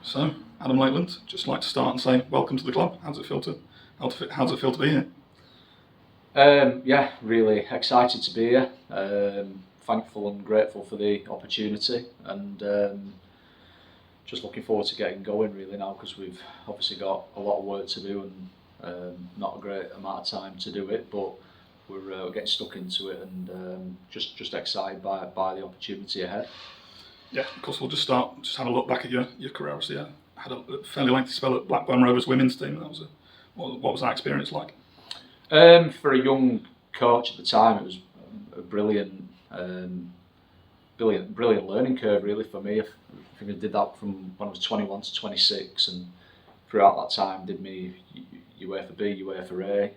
So, Adam Lakeland, just like to start and say welcome to the club. How's it feel to be here? Yeah, really excited to be here. Thankful and grateful for the opportunity, and just looking forward to getting going really now, because we've obviously got a lot of work to do and not a great amount of time to do it, but we're getting stuck into it, and just excited by the opportunity ahead. Yeah, of course. We'll just have a look back at your career. Obviously, had a fairly lengthy spell at Blackburn Rovers women's team. What was that experience like? For a young coach at the time, it was a brilliant learning curve really for me. I think I did that from when I was 21 to 26, and throughout that time did me UEFA B, UEFA A,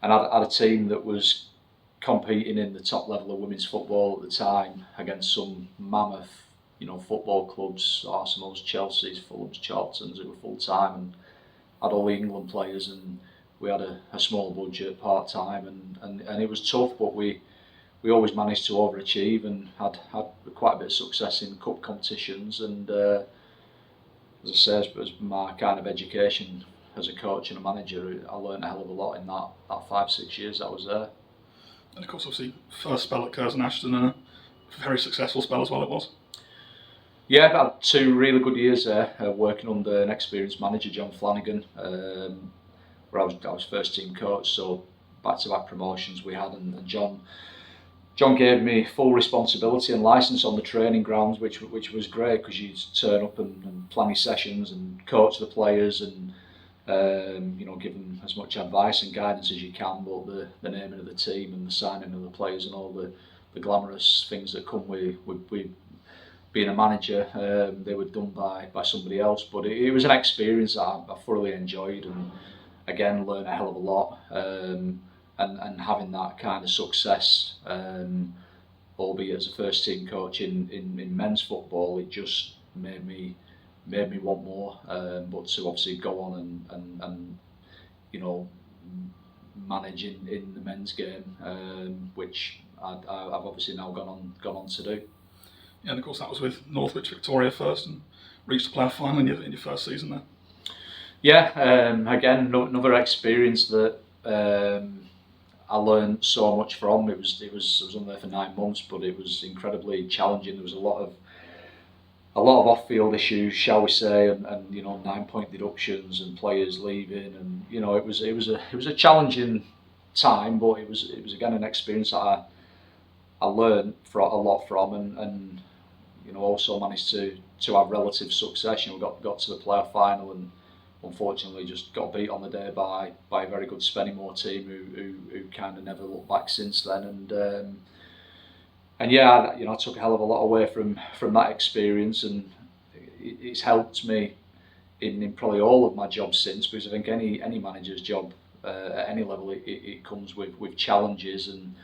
and I had a team that was competing in the top level of women's football at the time against some mammoth, football clubs: Arsenal's, Chelsea's, Fulham's, Charlton's, who were full time, and had all the England players, and we had a small budget part time, and it was tough, but we always managed to overachieve and had quite a bit of success in cup competitions. And as I say, as my kind of education as a coach and a manager, I learned a hell of a lot in that 5-6 years I was there. And of course, obviously, first spell at Curzon, Ashton, and a very successful spell as well it was. Yeah, I had 2 really good years there, working under an experienced manager, John Flanagan, where I was first team coach. So back-to-back promotions we had, and John gave me full responsibility and licence on the training grounds, which was great, because you turn up and plan your sessions and coach the players, and give them as much advice and guidance as you can, but the naming of the team and the signing of the players and all the glamorous things that come with being a manager, they were done by somebody else. But it was an experience that I thoroughly enjoyed, and again learned a hell of a lot. And having that kind of success, albeit as a first team coach in men's football, it just made me want more. But to obviously go on and manage in the men's game, which I've obviously now gone on to do. Yeah, and of course that was with Northwich Victoria first, and reached the playoff final in your first season there. Yeah, again another experience that I learned so much from. I was only there for 9 months, but it was incredibly challenging. There was a lot of off-field issues, shall we say, and 9-point deductions and players leaving, and it was a challenging time, but it was again an experience that I learned a lot from, and also managed to have relative success. Got to the playoff final, and unfortunately just got beat on the day by a very good Spennymoor team who kind of never looked back since then. And yeah, I took a hell of a lot away from that experience, and it's helped me in probably all of my jobs since, because I think any manager's job at any level, it comes with challenges, and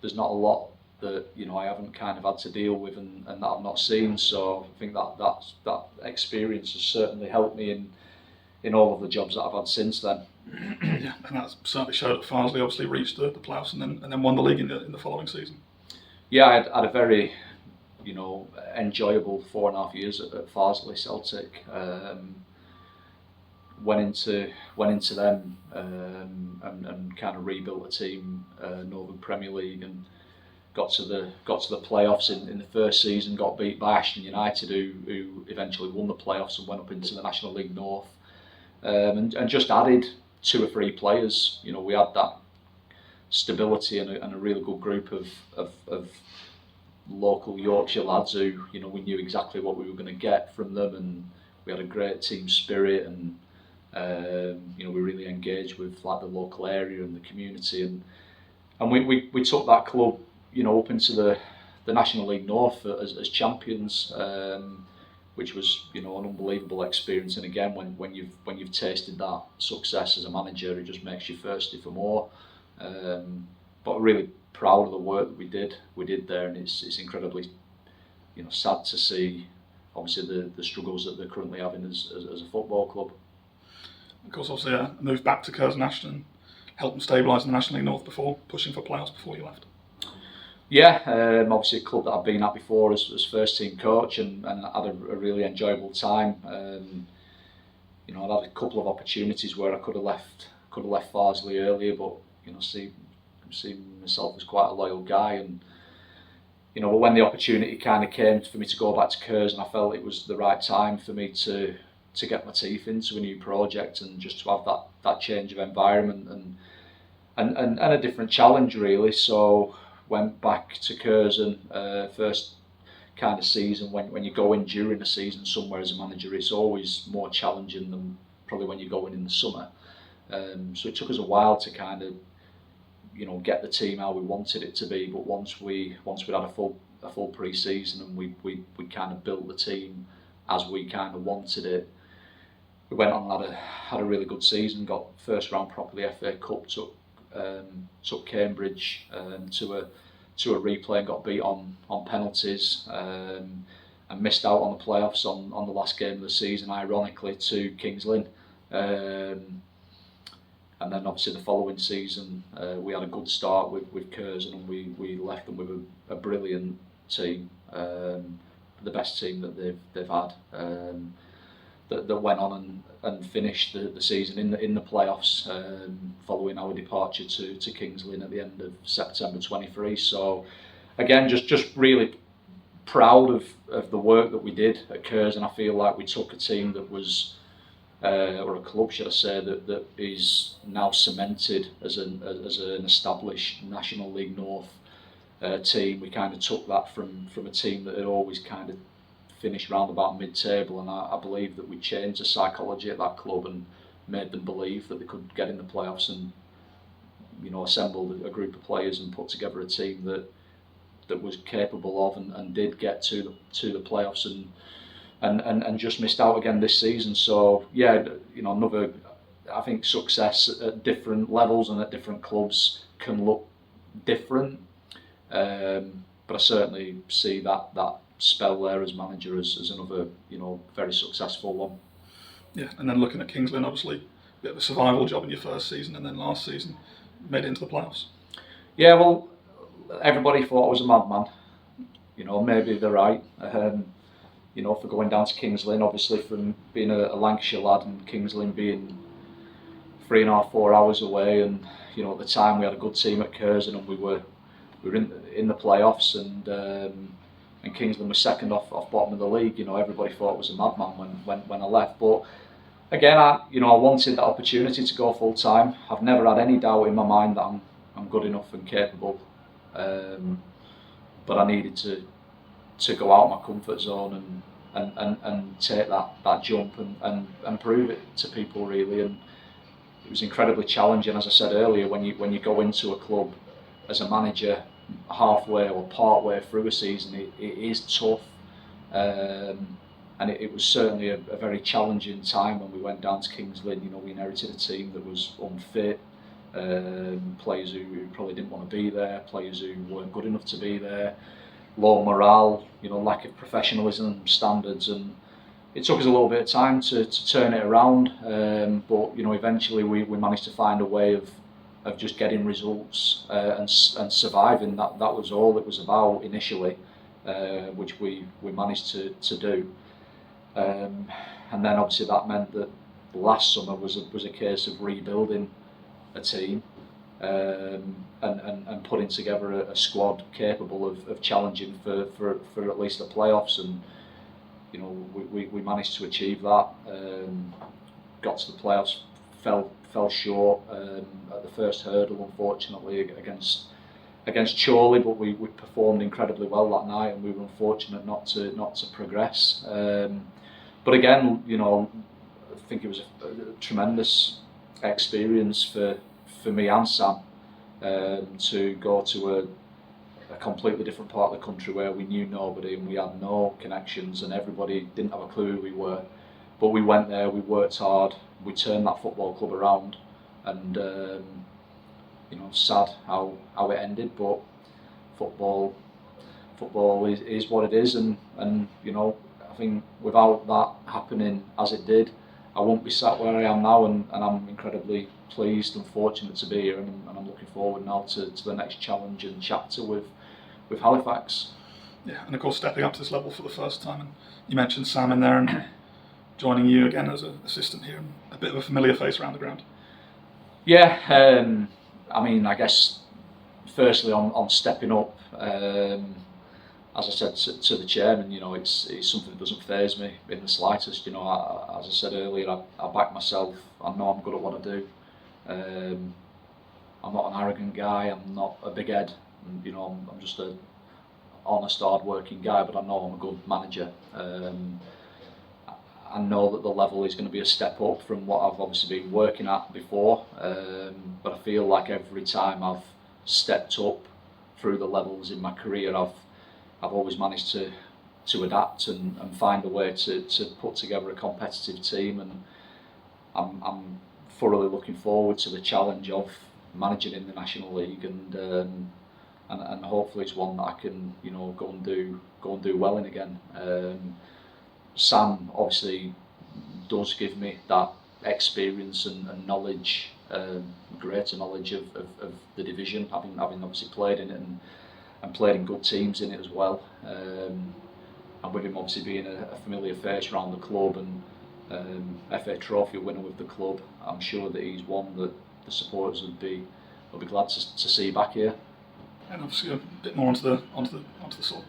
there's not a lot that I haven't kind of had to deal with and that I've not seen. So I think that experience has certainly helped me in all of the jobs that I've had since then. Yeah, and that certainly showed at Farsley. Obviously reached the playoffs and then won the league in the following season. Yeah, I had a very enjoyable 4.5 years at Farsley Celtic. Went into them and kind of rebuilt a team, Northern Premier League, and got to the playoffs in the first season. Got beat by Ashton United, who eventually won the playoffs and went up into the National League North, and just added 2 or 3 players. We had that stability and a really good group of local Yorkshire lads who we knew exactly what we were going to get from them, and we had a great team spirit, and we really engaged with like the local area and the community, and we took that club up into the National League North as champions, which was an unbelievable experience. And again, when you've tasted that success as a manager, it just makes you thirsty for more. But really proud of the work that we did there, and it's incredibly sad to see obviously the struggles that they're currently having as a football club. Of course, obviously a move back to Curzon, Ashton helped them stabilise in the National League North before pushing for playoffs before you left. Yeah, obviously a club that I've been at before as first team coach, and had a really enjoyable time. You know, I'd had a couple of opportunities where I could have left Farsley earlier, but you know, see myself as quite a loyal guy, and you know, when the opportunity kind of came for me to go back to Curzon, I felt it was the right time for me to get my teeth into a new project and just to have that change of environment and a different challenge really. So went back to Curzon, first kind of season. When you go in during the season somewhere as a manager, it's always more challenging than probably when you go in the summer. So it took us a while to kind of, you know, get the team how we wanted it to be. But once we'd had a full pre-season and we kind of built the team as we kind of wanted it, we went on and had a really good season. Got first round properly FA Cup, took Cambridge to a replay and got beat on penalties, and missed out on the playoffs on the last game of the season, ironically, to Kings Lynn. And then obviously the following season we had a good start with Curzon, and we left them with a brilliant team, the best team that they've had, that went on and finished the season in the playoffs, following our departure to Kings Lynn at the end of September 23. So again, just really proud of the work that we did at Curzon. I feel like we took a team that was, or a club should I say, that is now cemented as an established National League North team. We kind of took that from a team that had always kind of finished round about mid-table, and I believe that we changed the psychology at that club and made them believe that they could get in the playoffs, and you know, assembled a group of players and put together a team that was capable of and did get to the playoffs and just missed out again this season. So yeah, you know, another, I think success at different levels and at different clubs can look different, but I certainly see that spell there as manager as another, you know, very successful one. Yeah, and then looking at Kings Lynn, obviously a bit of a survival job in your first season, and then last season made it into the playoffs. Yeah, well, everybody thought I was a madman. You know, maybe they're right. You know, for going down to Kings Lynn, obviously from being a Lancashire lad, and Kings Lynn being 3.5, 4 hours away, and you know, at the time we had a good team at Curzon, and we were in the playoffs, and Kings Lynn was second off bottom of the league. You know, everybody thought I was a madman when I left. But again, I wanted that opportunity to go full time. I've never had any doubt in my mind that I'm good enough and capable, but I needed to go out of my comfort zone and take that jump and prove it to people really. And it was incredibly challenging, as I said earlier, when you go into a club as a manager halfway or part way through a season. It is tough, and it was certainly a very challenging time when we went down to Kings Lynn. You know, we inherited a team that was unfit, players who probably didn't want to be there, players who weren't good enough to be there, low morale, you know, lack of professionalism standards, and it took us a little bit of time to turn it around, but you know, eventually we managed to find a way of just getting results and surviving. That was all it was about initially, which we managed to do, and then obviously that meant that last summer was a case of rebuilding a team, and putting together a squad capable of challenging for at least the playoffs. And you know, we managed to achieve that. Got to the playoffs, fell short at the first hurdle, unfortunately, against Chorley, but we performed incredibly well that night, and we were unfortunate not to progress. But again, you know, I think it was a tremendous experience for me and Sam, to go to a completely different part of the country where we knew nobody and we had no connections, and everybody didn't have a clue who we were. But we went there, we worked hard, we turned that football club around, and you know, sad how it ended, but football is what it is, and you know, I think without that happening as it did, I won't be sat where I am now, and I'm incredibly pleased and fortunate to be here, and I'm looking forward now to the next challenge and chapter with with Halifax. Yeah, and of course stepping up to this level for the first time. And you mentioned Sam in there and joining you again as an assistant here, and a bit of a familiar face around the ground. Yeah, I mean, I guess firstly on stepping up, as I said to the chairman, you know, it's something that doesn't faze me in the slightest. You know, as I said earlier, I back myself. I know I'm good at what I do. I'm not an arrogant guy. I'm not a big head. And, you know, I'm just a honest, hard-working guy. But I know I'm a good manager. I know that the level is going to be a step up from what I've obviously been working at before. But I feel like every time I've stepped up through the levels in my career, I've always managed to adapt and find a way to put together a competitive team, and I'm thoroughly looking forward to the challenge of managing in the National League, and hopefully it's one that I can, you know, go and do well in again. Sam obviously does give me that experience and knowledge, greater knowledge of the division, having obviously played in it and played in good teams in it as well. And with him obviously being a familiar face around the club and FA Trophy winner with the club, I'm sure that he's one that the supporters will be glad to see back here. And obviously a bit more onto the sort of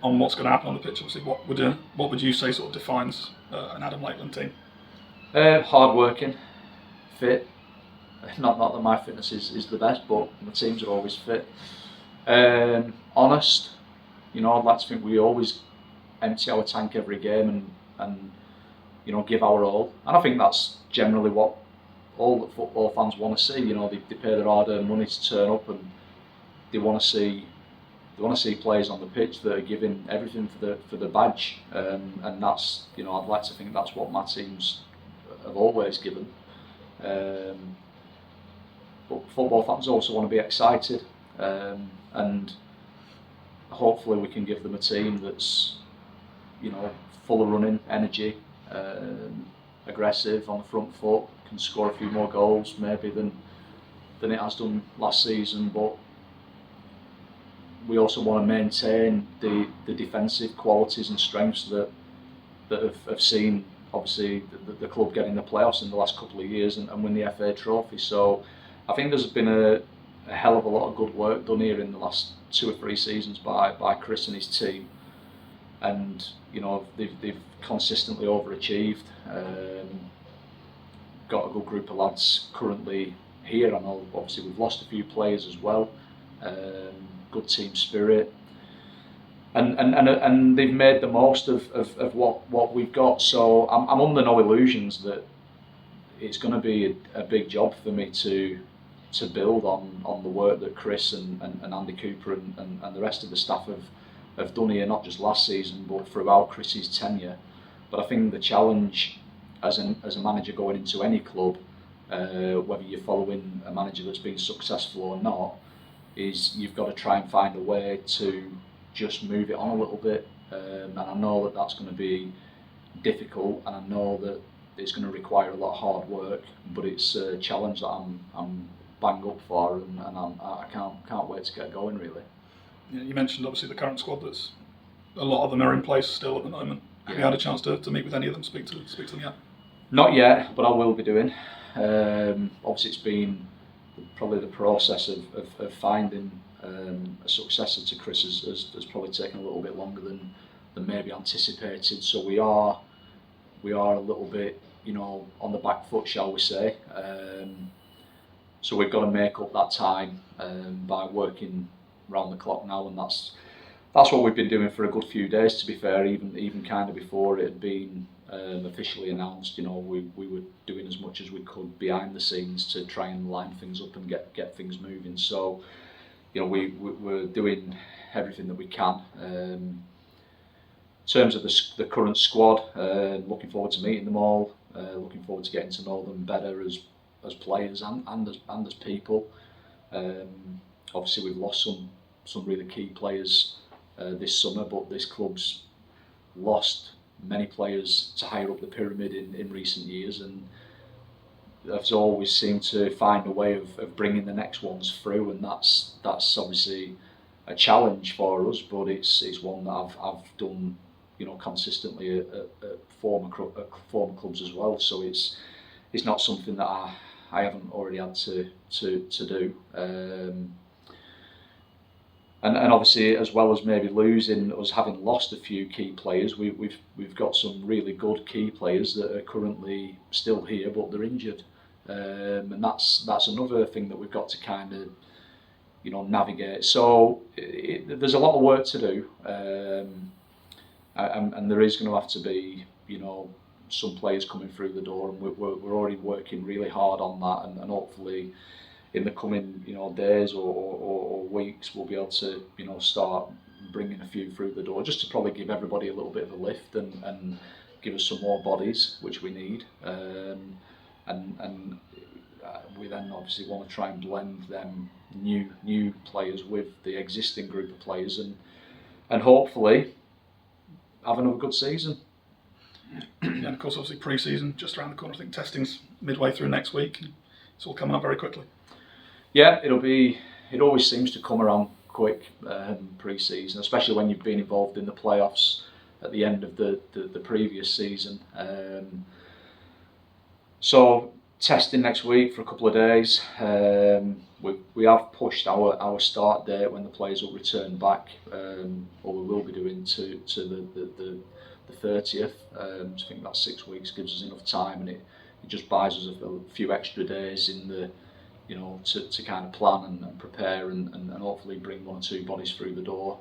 on what's going to happen on the pitch. Obviously, what would you say sort of defines an Adam Lakeland team? Hard working, fit. Not that my fitness is the best, but my teams are always fit. Honest. You know, I'd like to think we always empty our tank every game and you know, give our all. And I think that's generally what all the football fans want to see. You know, they pay their hard-earned money to turn up, and they want to see players on the pitch that are giving everything for the badge. And that's, you know, I'd like to think that's what my teams have always given. But football fans also want to be excited, and hopefully we can give them a team that's, you know, full of running energy, aggressive on the front foot, can score a few more goals maybe than it has done last season. But we also want to maintain the defensive qualities and strengths that have seen obviously the club get in the playoffs in the last couple of years and win the FA Trophy. So I think there's been a hell of a lot of good work done here in the last 2 or 3 seasons by Chris and his team, and you know, they've consistently overachieved. Got a good group of lads currently here. I know obviously we've lost a few players as well. Good team spirit, and they've made the most of what we've got. So I'm under no illusions that it's going to be a big job for me to build on the work that Chris and Andy Cooper and the rest of the staff have done here, not just last season but throughout Chris's tenure. But I think the challenge as a manager going into any club, whether you're following a manager that's been successful or not, is you've got to try and find a way to just move it on a little bit. And I know that that's going to be difficult, and I know that it's going to require a lot of hard work, but it's a challenge that I'm bang up for, and I can't wait to get going really. Yeah, you mentioned obviously the current squad. That's a lot of them are in place still at the moment. Have you had a chance to meet with any of them, speak to them yet? Not yet, but I will be doing. Obviously it's been probably the process of finding a successor to Chris has probably taken a little bit longer than maybe anticipated. So we are a little bit, you know, on the back foot, shall we say. So we've got to make up that time by working round the clock now, and that's what we've been doing for a good few days, to be fair. Even kind of before it had been officially announced, you know, we were doing as much as we could behind the scenes to try and line things up and get things moving. So, you know, we're doing everything that we can. In terms of the current squad, looking forward to meeting them all. Looking forward to getting to know them better as players and as people. Obviously, we've lost some really key players this summer, but this club's lost many players to higher up the pyramid in recent years, and has always seemed to find a way of bringing the next ones through, and that's obviously a challenge for us, but it's one that I've done, you know, consistently at former clubs as well. So it's not something that I haven't already had to do. And obviously, as well as maybe losing, us having lost a few key players, we've got some really good key players that are currently still here, but they're injured, and that's another thing that we've got to kind of, you know, navigate. So there's a lot of work to do, and there is going to have to be, you know, some players coming through the door, and we're already working really hard on that, and hopefully in the coming, you know, days or weeks, we'll be able to, you know, start bringing a few through the door, just to probably give everybody a little bit of a lift and give us some more bodies, which we need. And we then obviously want to try and blend them new players with the existing group of players, and hopefully have another good season. And of course, obviously pre-season just around the corner. I think testing's midway through next week. It's all coming up very quickly. Yeah, it always seems to come around quick, pre-season, especially when you've been involved in the playoffs at the end of the previous season. So testing next week for a couple of days. We have pushed our start date when the players will return back, or we will be doing to the 30th. I think that 6 weeks gives us enough time, and it just buys us a few extra days in the, you know, to kind of plan and prepare and hopefully bring 1 or 2 bodies through the door.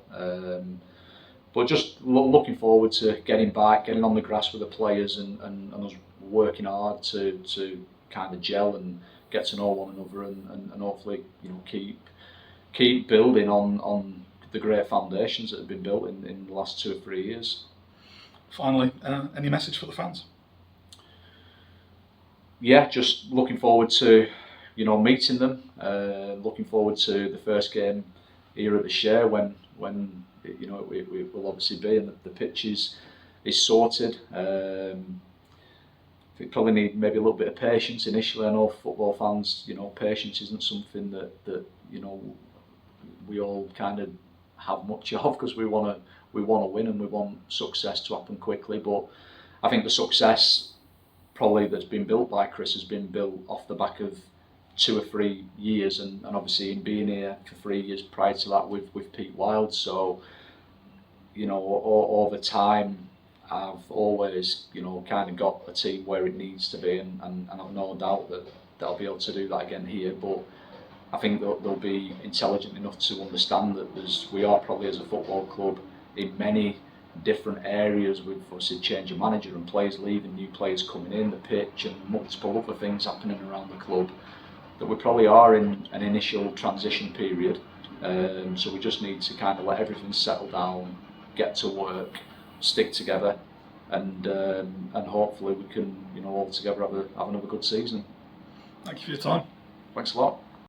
But just looking forward to getting back, getting on the grass with the players, and us working hard to kind of gel and get to know one another, and hopefully, you know, keep building on the great foundations that have been built in the last 2 or 3 years. Finally, any message for the fans? Yeah, just looking forward to, you know, meeting them. Looking forward to the first game here at the Share when you know it will obviously be, and the pitch is sorted. We probably need maybe a little bit of patience initially. I know football fans, you know, patience isn't something that you know we all kind of have much of, because we want to win and we want success to happen quickly. But I think the success probably that's been built by Chris has been built off the back of 2 or 3 years, and obviously in being here for 3 years prior to that with Pete Wild. So, you know, over time I've always, you know, kind of got a team where it needs to be, and I've no doubt that they'll be able to do that again here. But I think they'll be intelligent enough to understand that we are probably, as a football club, in many different areas, with obviously change of manager and players leaving, new players coming in, the pitch and multiple other things happening around the club, that we probably are in an initial transition period. So we just need to kind of let everything settle down, get to work, stick together, and hopefully we can, you know, all together have another good season. Thank you for your time. Thanks a lot.